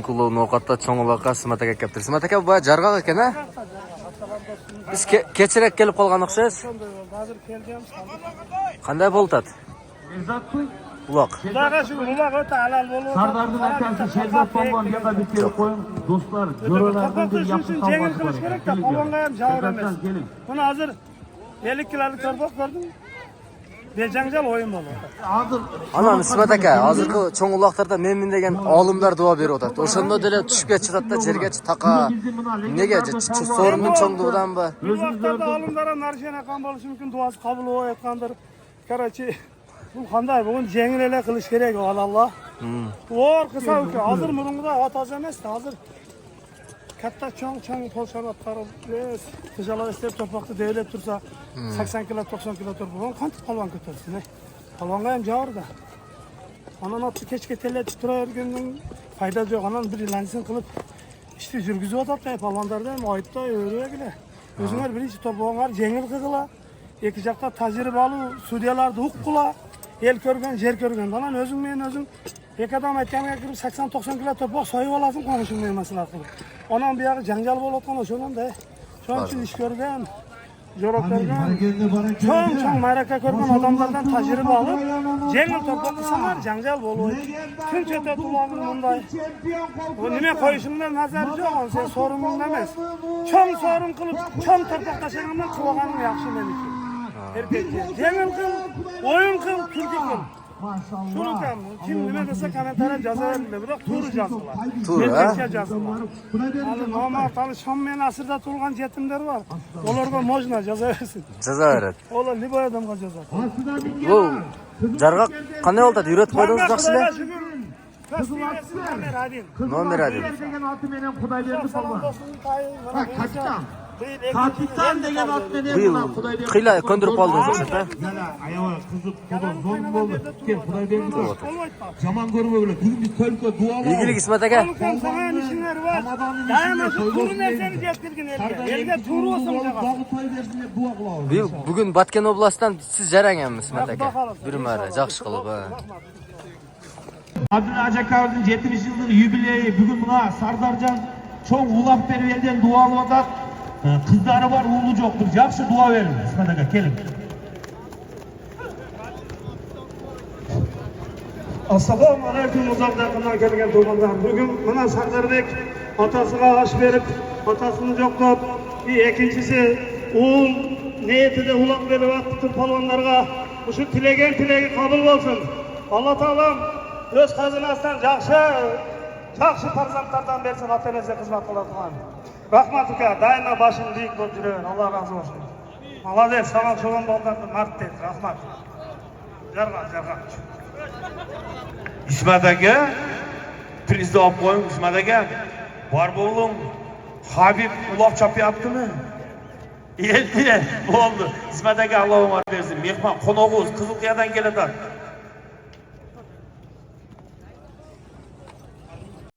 Kulağın ovqatda cho'ng'uloqqa Ismat aka kelibdi. Ismat aka bu jarg'aq ekan ha? Biz kechirib kelib qolgan o'xshaysiz. Hozir kelgan. Qanday bo'ladi? Uloq. Xudoga shukr, uloq o'ta halol bo'ldi. Sardarning akasi Sherzod polvon yo'qa bitib qo'ying. Do'stlar, jo'ralardan bir yaxshi jengil qilish kerak-da, polvonga ham javob emas. Buni hozir 50 kilolik torboq ko'rdim. Bejanjal o'yin bo'ldi. Hozir Ana Ismat aka, hozirgi cho'ng'uloqlarda men degan olimlar duo beryapti. O'shanda dele tushib ketadi, yerga taqa. Nega so'rinning cho'ngduqdanmi? Vaqtda olimlar ham narxana qon bo'lishi mumkin, duosi qabul bo'layotgandir. Karachi bu qanday bugun jengil ele qilish kerak, Alloh. To'g'ri qilsa uka, hozir murungda otasi emas, hozir katta cho'ng polshanot qarab, tijorat isteb torpoqni devlab tursa, 80 kilo, 90 kilo torpoq qancha polvon ko'tarsin? Polvonga ham javob-da. Anan otni kechga teletib turaverganning foydasi yo'q. Anan bir lansin qilib ishni yurgizib o'tibdi. Polvonlarda ham oyitda yuravergilar. O'zinglar birinchi to'polonlar jengil qilinglar. Ikki yoqda tajribali sudyalarni huquqlar, el ko'rgan, yer ko'rgan. Anan o'zing men o'zim Ekadam aytganiga kirib 80-90 kilo to'poq soyib olasin qonishimni masalan qilib. Onam bu yog'i janjal bo'layotgan o'shanda. Shuncha ish ko'rgan. Jo'roq ko'rgan. Cho'ng ma'raka ko'rgan odamlardan tajriba olib, jengil to'poq qilsalar janjal bo'ladi. Shuncha to'polonni bunday. Bu nima qo'yishimdan nazar yo'q, sen so'rimingda emas. Cho'ng so'rim qilib, cho'ng to'poq tashlagandan qilganing yaxshi meniki. Erkakka jengil qil, o'yin qil, kulki qil. Shuni ham kim nima desa kommentariyat yozaveradi, biroq to'g'ri yozinglar. To'g'ri, ha? Yozinglar. Hali noma'lum Shommen asrda tug'ilgan yetimlar bor. Ularga можно yozaversin. Jazoirat. Ular liboy odamga yozadi. Bu jarg'aq qanday bo'ladi? Yuratib qo'ydingiz yaxshilar? Nomer adil. degan oti men ham Xudoy berdi polvon. Kapitan. Kapitan degan ot men Bu ham Xudoy berdi. qiyla ko'ndirib qoldingiz o'xshaydi. Yana ayol qiziq zo'n bo'ldi. Kel Xudoy berdi. Jamon ko'rma bilan bugun biz to'lqa duo Yigilik Ismat aka. Qolgan ishlar bor. Daima turli narsani yetkazgin elga to'g'ri bo'lsin. Bog'i to'y bersin deb duo qilamiz. Bugun Batken oblastdan siz jarangamiz Ismat aka. Bir mara yaxshi qilib. Abdul Ajakovning 70 yillik yubileyi bugun buna Sardarjon cho'ng ulab berib eldan duo olib qizlari bor, o'g'li yo'qdir. Yaxshi duo bering. Ismat aka keling. Assalomu alaykum muzoqlardan kelgan to'g'onlar. Bugun mana Sardarbek otasiga osh berib, otasini yo'qlab, ikkinchisi o'g'il niyatida uloq berib vaqtni polvonlarga shu tilagi qabul bo'lsin. Alloh taolam o'z xazinasidan yaxshi farzandlardan bersin, ota-onaga xizmat qiladigan. Rahmat uka, doimo boshing biik bo'lib yuring. Alloh razı olsun. Молодец, savol sho'g'on bo'lgan mard. Rahmat. Jarg'at. İsmet aka, prizda olib qo'ying. Ismat aka, bor bo'ling. Habib uloq chopyaptimi? Endi bo'ldi. Ismat aka Alloh umr bersin. Mehmon qo'nog'imiz Qizilqiyadan keladi.